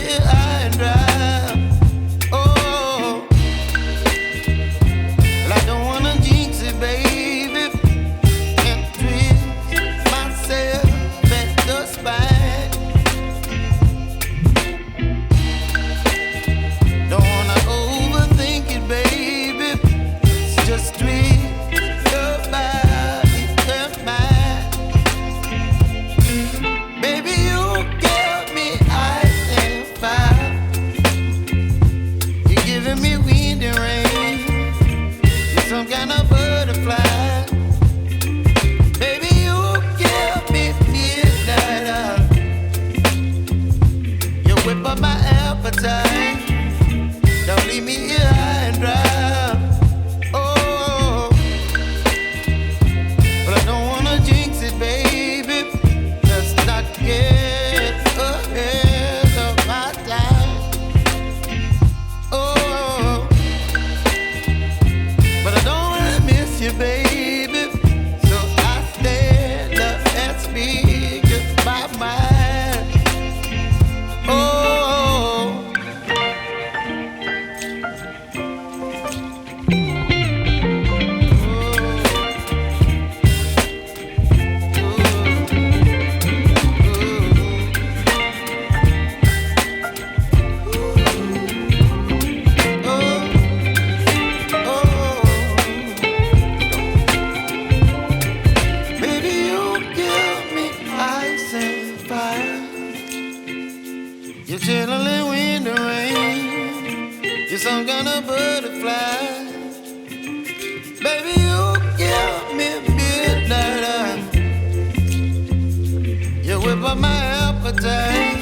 here high and dry. Oh, well, I don't wanna jinx it, baby, and twist myself at the spine. Don't wanna overthink it, baby. It's just twist your body and mine. Baby, you give me ice and fire. You're giving me wind and rain. You're some kind of butterfly. Baby, you give me midnight. You whip up my appetite. Don't leave me here high and dry. Oh, but I don't wanna jinx it, baby. Let's not get ahead of my time. Oh, but I don't wanna miss you, baby. So I stand up and speak my mind. Oh. Baby, you give me ice and fire. You're chilling wind and rain. You're some kind of butterfly. Baby, you give me midnight. You whip up my appetite.